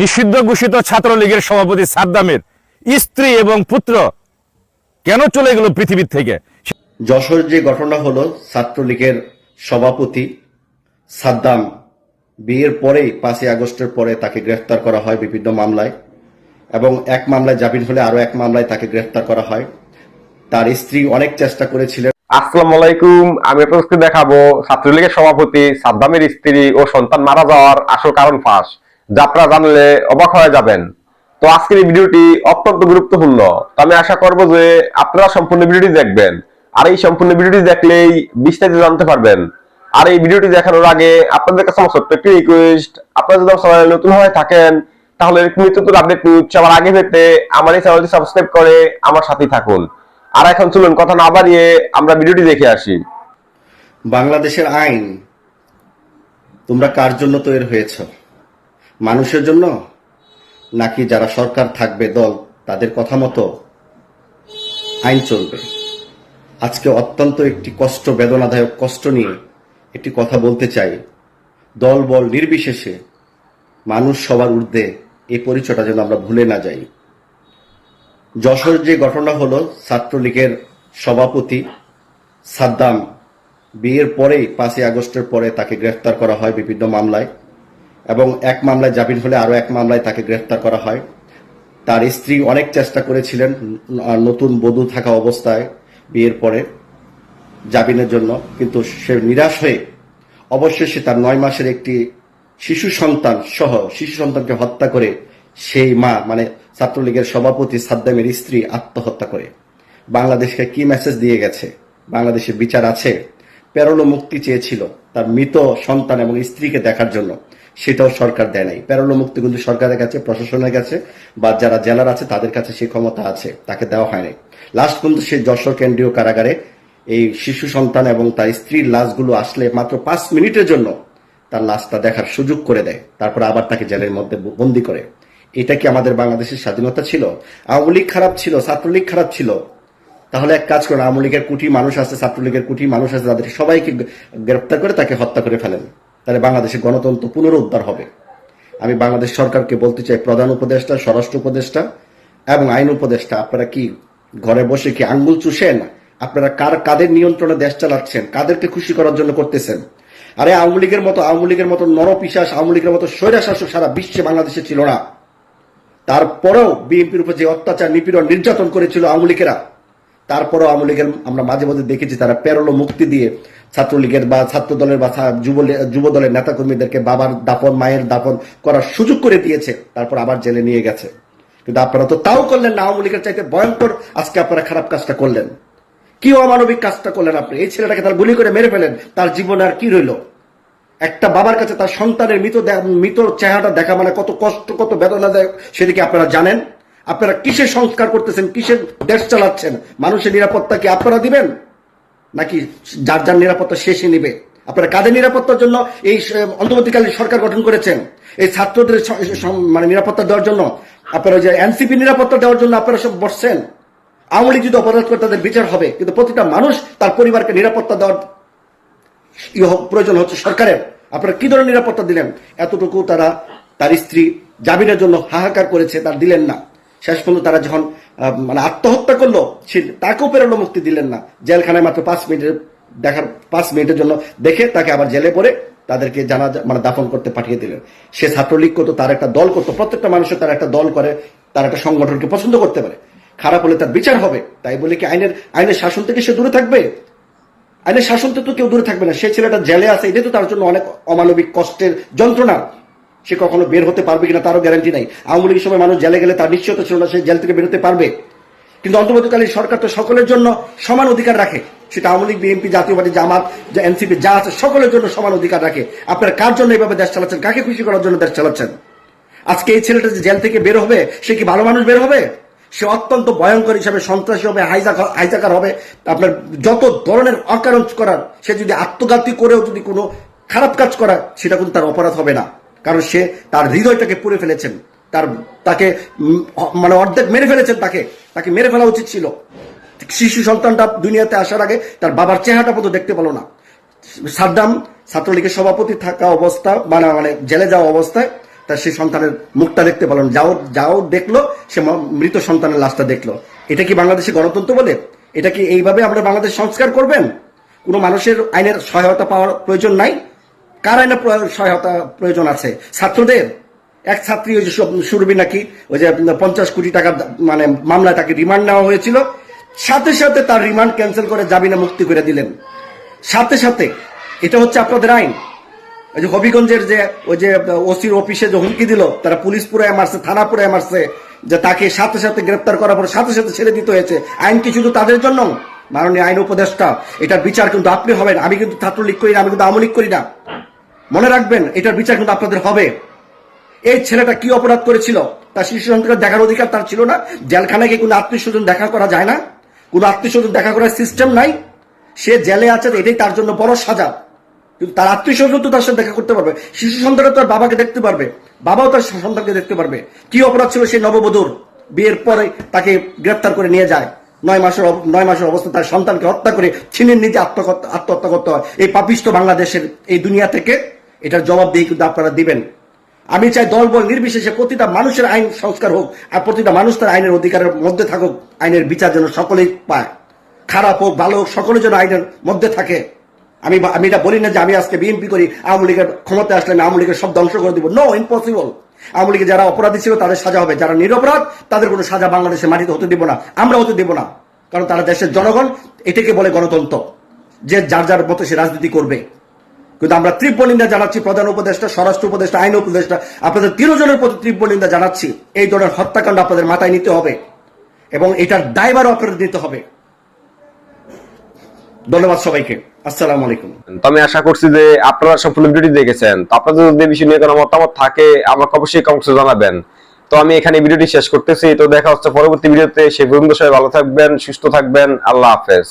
নিষিদ্ধ ঘোষিত ছাত্রলীগের সভাপতি সাদ্দামের স্ত্রী এবং পুত্র কেন চলে গেল পৃথিবীর থেকে? যশোর যে ঘটনা হলো, ছাত্রলীগের সভাপতি সাদ্দাম বিয়ের পরেই 5ই আগস্টের পরে তাকে গ্রেফতার করা হয় বিভিন্ন মামলায়, এবং এক মামলায় জামিন হলে আরো এক মামলায় তাকে গ্রেফতার করা হয়। তার স্ত্রী অনেক চেষ্টা করেছিলেন। আসসালামু আলাইকুম। আমি আপনাদেরকে দেখাবো ছাত্রলীগের সভাপতি সাদ্দামের স্ত্রী ও সন্তান মারা যাওয়ার আসল কারণ ফাঁস, যা আপনারা জানলে অবাক হয়ে যাবেন। তো আজকের এই ভিডিওটি অত্যন্ত গুরুত্বপূর্ণ। তো আমি আশা করব যে আপনারা সম্পূর্ণ ভিডিওটি দেখবেন, আর এই সম্পূর্ণ ভিডিওটি দেখলেই বিস্তারিত জানতে পারবেন। আর এই ভিডিওটি দেখানোর আগে আপনাদের কাছে আমার ছোট্ট একটি রিকোয়েস্ট, আপনারা যদি চ্যানেলে নতুন হয়ে থাকেন তাহলে নিত্য নতুন আপডেট নিউজ সবার আগে পেতে আমার এই চ্যানেলটি সাবস্ক্রাইব করে আমার সাথেই থাকুন। আর এখন চলুন কথা না বাড়িয়ে আমরা ভিডিওটি দেখে আসি। বাংলাদেশের আইন তোমরা কার জন্য তৈরি হয়েছ? মানুষের জন্য, নাকি যারা সরকার থাকবে দল তাদের কথা মতো আইন চলবে? আজকে অত্যন্ত একটি বেদনাদায়ক কষ্ট নিয়ে একটি কথা বলতে চাই। দল বল নির্বিশেষে মানুষ সবার ঊর্ধ্বে, এই পরিচয়টা যেন আমরা ভুলে না যাই। যশোর যে ঘটনা হলো, ছাত্রলীগের সভাপতি সাদ্দাম বিয়ের পরেই 5ই আগস্টের পরে তাকে গ্রেফতার করা হয় বিভিন্ন মামলায়, এবং এক মামলায় জামিন হলে আরো এক মামলায় তাকে গ্রেফতার করা হয়। তার স্ত্রী অনেক চেষ্টা করেছিলেন নতুন বধূ থাকা অবস্থায় বিয়ের পরে জামিনের জন্য, কিন্তু সে নিরাশ হয়ে অবশেষে তার 9 মাসের একটি শিশু সন্তানকে হত্যা করে সেই মা, মানে ছাত্রলীগের সভাপতি সাদ্দামের স্ত্রী আত্মহত্যা করে। বাংলাদেশকে কি মেসেজ দিয়ে গেছে? বাংলাদেশে বিচার আছে? প্যারোলো মুক্তি চেয়েছিল তার মৃত সন্তান এবং স্ত্রীকে দেখার জন্য, সেটাও সরকার দেয় নাই। প্যারোলো মুক্তি কিন্তু সরকারের কাছে, প্রশাসনের কাছে, বা যারা জেলার আছে তাদের কাছে সেই ক্ষমতা আছে, তাকে দেওয়া হয়নি। লাস্ট কিন্তু সে যশোর কেন্দ্রীয় কারাগারে এই শিশু সন্তান এবং তার স্ত্রীর লাশগুলো আসলে মাত্র 5 মিনিটের জন্য তার লাশটা দেখার সুযোগ করে দেয়, তারপর আবার তাকে জেলের মধ্যে বন্দি করে। এটা কি আমাদের বাংলাদেশের স্বাধীনতা ছিল? আওয়ামী লীগ খারাপ ছিল, ছাত্রলীগ খারাপ ছিল? তাহলে এক কাজ করেন, আওয়ামী লীগের কোটি মানুষ আছে, ছাত্রলীগের কোটি মানুষ আছে, তাদের সবাইকে গ্রেপ্তার করে তাকে হত্যা করে ফেলেন, তাহলে বাংলাদেশের গণতন্ত্র পুনরুদ্ধার হবে। আমি বাংলাদেশ সরকারকে বলতে চাই, প্রধান উপদেষ্টা, স্বরাষ্ট্র উপদেষ্টা এবং আইন উপদেষ্টা, আপনারা কি ঘরে বসে কি আঙ্গুল চুষেন? আপনারা কাদের নিয়ন্ত্রণে দেশ চালাচ্ছেন? কাদেরকে খুশি করার জন্য করতেছেন? আরে আওয়ামী লীগের মতো নরপিশাচ, আওয়ামী লীগের মতো স্বৈরাশাসক সারা বিশ্বে বাংলাদেশে ছিল না। তারপরেও বিএনপির উপর যে অত্যাচার, নিপীড়ন, নির্যাতন করেছিল আওয়ামী লীগেরা, তারপরেও আওয়ামী লীগের আমরা মাঝে মাঝে দেখেছি তারা প্যারোলো মুক্তি দিয়ে ছাত্রলীগের বা ছাত্র দলের বা যুব দলের নেতাকর্মীদেরকে বাবার দাফন, মায়ের দাফন করার সুযোগ করে দিয়েছে, তারপর আবার জেলে নিয়ে গেছে। কিন্তু আপনারা তো তাও করলেন না। আওয়ামী লীগের চাইতে ভয়ঙ্কর আজকে আপনারা খারাপ কাজটা করলেন। কি অমানবিক কাজটা করলেন আপনি? এই ছেলেটাকে তার গুলি করে মেরে ফেলেন, তার জীবনে আর কি রইল? একটা বাবার কাছে তার সন্তানের মৃত চেহারাটা দেখা মানে কত কষ্ট, কত বেদনাদায়ক, সেদিকে আপনারা জানেন? আপনারা কিসের সংস্কার করতেছেন? কিসের দেশ চালাচ্ছেন? মানুষের নিরাপত্তা কি আপনারা দিবেন, নাকি যার যার নিরাপত্তা শেষে নিবে? আপনারা কাদের নিরাপত্তার জন্য এই অন্তর্বর্তীকালীন সরকার গঠন করেছেন? এই ছাত্রদের মানে নিরাপত্তা দেওয়ার জন্য? আপনারা যে এনসিপি নিরাপত্তা দেওয়ার জন্য আপনারা সব বসছেন? আওয়ামী লীগ যদি অপরাধ করে তাদের বিচার হবে, কিন্তু প্রতিটা মানুষ তার পরিবারকে নিরাপত্তা দেওয়ার প্রয়োজন হচ্ছে সরকারের। আপনারা কি ধরনের নিরাপত্তা দিলেন? এতটুকু তার স্ত্রী জামিনের জন্য হাহাকার করেছে, তার দিলেন না। শেষ পর্যন্ত তারা যখন মানে আত্মহত্যা করলো, তাকেও প্যারোলো মুক্তি দিলেন না। জেলখানায় মাত্র 5 মিনিটের জন্য দেখে তাকে আবার জেলে পড়ে তাদেরকে মানে দাফন করতে পাঠিয়ে দিলেন। সে ছাত্রলীগ করতো, তার একটা দল করতো, প্রত্যেকটা মানুষের তার একটা দল করে, তার একটা সংগঠনকে পছন্দ করতে পারে। খারাপ হলে তার বিচার হবে, তাই বলে কি আইনের শাসন থেকে সে দূরে থাকবে? আইনের শাসন থেকে তো কেউ দূরে থাকবে না। সে ছেলেটা জেলে আছে, এটা তো তার জন্য অনেক অমানবিক কষ্টের যন্ত্রণা। সে কখনো বের হতে পারবে কিনা তারও গ্যারান্টি নাই। আওয়ামী লীগের সময় মানুষ জেলে গেলে তার নিশ্চয়তা ছিল না সে জেল থেকে বেরোতে পারবে। কিন্তু অন্তর্বর্তীকালীন সরকার তো সকলের জন্য সমান অধিকার রাখে। সেটা আওয়ামী লীগ, বিএনপি, জাতীয় পার্টি, জামাত, এনসিপি যা আছে সকলের জন্য সমান অধিকার রাখে। আপনারা কার জন্য এইভাবে দেশ চালাচ্ছেন? কাকে খুশি করার জন্য দেশ চালাচ্ছেন? আজকে এই ছেলেটা যে জেল থেকে বের হবে, সে কি ভালো মানুষ বের হবে? সে অত্যন্ত ভয়ঙ্কর হিসাবে সন্ত্রাসী হবে, হাইজাকার হবে, আপনার যত ধরনের অকারণ করার। সে যদি আত্মঘাতী করেও যদি কোনো খারাপ কাজ করা, সেটা কিন্তু তার অপরাধ হবে না, কারণ সে তার হৃদয়টাকে পুড়ে ফেলেছেন, তাকে মানে অর্ধেক মেরে ফেলেছেন। তাকে মেরে ফেলা উচিত ছিল। শিশু সন্তানটা দুনিয়াতে আসার আগে তার বাবার চেহারাটা পর্যন্ত দেখতে পেল না। সাদ্দাম ছাত্রলীগের সভাপতি থাকা অবস্থা মানে জেলে যাওয়া অবস্থায় তার সেই সন্তানের মুখটা দেখতে পারলো না। যাও দেখলো সে মৃত সন্তানের লাশটা দেখলো। এটা কি বাংলাদেশে গণতন্ত্র বলে? এটা কি এইভাবে আমরা বাংলাদেশ সংস্কার করবেন? কোনো মানুষের আইনের সহায়তা পাওয়ার প্রয়োজন নাই? কার আইনের সহায়তা প্রয়োজন আছে? ছাত্রদের? এক ছাত্রী ওই যে সুরভি নাকি ওই যে 50 কোটি টাকা মানে মামলায় তাকে রিমান্ড নেওয়া হয়েছিল, সাথে সাথে তার রিমান্ড ক্যান্সেল করে জামিনে মুক্তি করে দিলেন সাথে সাথে। এটা হচ্ছে আপনাদের আইন? ওই যে হবিগঞ্জের যে ওই যে ওসির অফিসে যে হুমকি দিল, তারা পুলিশ পুরায় মারছে, থানা পুরায় মারছে, যে তাকে সাথে সাথে গ্রেপ্তার করার পর সাথে সাথে ছেড়ে দিতে হয়েছে। আইন কি শুধু তাদের জন্য? মাননীয় আইন উপদেষ্টা, এটার বিচার কিন্তু আপনি হবেন। আমি কিন্তু ছাত্রলীগ করি না, আমি কিন্তু আওয়ামী লীগ করি না। মনে রাখবেন, এটার বিচার কিন্তু আপনাদের হবে। এই ছেলেটা কি অপরাধ করেছিল? তার শিশু সন্তানকে দেখার অধিকার তার ছিল না? জেলখানায় কি কোনো আত্মীয় স্বজন দেখা করা যায় না? কোনো আত্মীয় স্বজন দেখা করার সিস্টেম নাই? সে জেলে আছে, এটাই তার জন্য বড় সাজা। কিন্তু তার আত্মীয় স্বজন তো তার সাথে দেখা করতে পারবে। শিশু সন্তানরা তার বাবাকে দেখতে পারবে, বাবাও তার সন্তানকে দেখতে পারবে। কি অপরাধ ছিল সেই নববধূর? বিয়ের পরে তাকে গ্রেপ্তার করে নিয়ে যায়, 9 মাসের অবস্থা তার সন্তানকে হত্যা করে ছিনিয়ে নিজে আত্মহত্যা করতে হয় এই পাপিষ্ট বাংলাদেশের এই দুনিয়া থেকে। এটার জবাব দিয়ে কিন্তু আপনারা দিবেন। আমি চাই দলবল নির্বিশেষে প্রতিটা মানুষের আইন সংস্কার হোক, আর প্রতিটা মানুষ তার আইনের অধিকারের মধ্যে থাকুক। আইনের বিচার যেন সকলেই পায়, খারাপ হোক ভালো হোক, সকলে যেন আইনের মধ্যে থাকে। আমি এটা বলি না যে আমি আজকে বিএনপি করি, আওয়ামী লীগের ক্ষমতা আসলে আমি আওয়ামী লীগের সব ধ্বংস করে দিব। No, impossible. আওয়ামী লীগে যারা অপরাধী ছিল তাদের সাজা হবে, যারা নিরপরাধ তাদের কোনো সাজা বাংলাদেশের মাটিতে হতে দিব না, আমরা হতে দিব না। কারণ তারা দেশের জনগণ, এটাকে বলে গণতন্ত্র, যে যার যার মতো সে রাজনীতি করবে। কিন্তু আমরা তীব্র নিন্দা জানাচ্ছি প্রধান উপদেষ্টা, স্বরাষ্ট্র উপদেষ্টা, আইন উপদেষ্টা, আপনাদের 3 জনের প্রতি তীব্র নিন্দা জানাচ্ছি। এই ধরনের হত্যাকাণ্ড আপনাদের মাথায় নিতে হবে এবং এটার দায়ভারও আপনাদের নিতে হবে। ধন্যবাদ সবাইকে। আসসালামু আলাইকুম। তো আমি আশা করছি যে আপনারা সম্পূর্ণ ভিডিওটি দেখেছেন। তো আপনাদের যদি এই বিষয় নিয়ে কোনো মতামত থাকে আমাকে অবশ্যই কমেন্টে জানাবেন। তো আমি এখানে ভিডিওটি শেষ করতেছি। তো দেখা হচ্ছে পরবর্তী ভিডিওতে। সে পর্যন্ত সবাই ভালো থাকবেন, সুস্থ থাকবেন। আল্লাহ হাফেজ।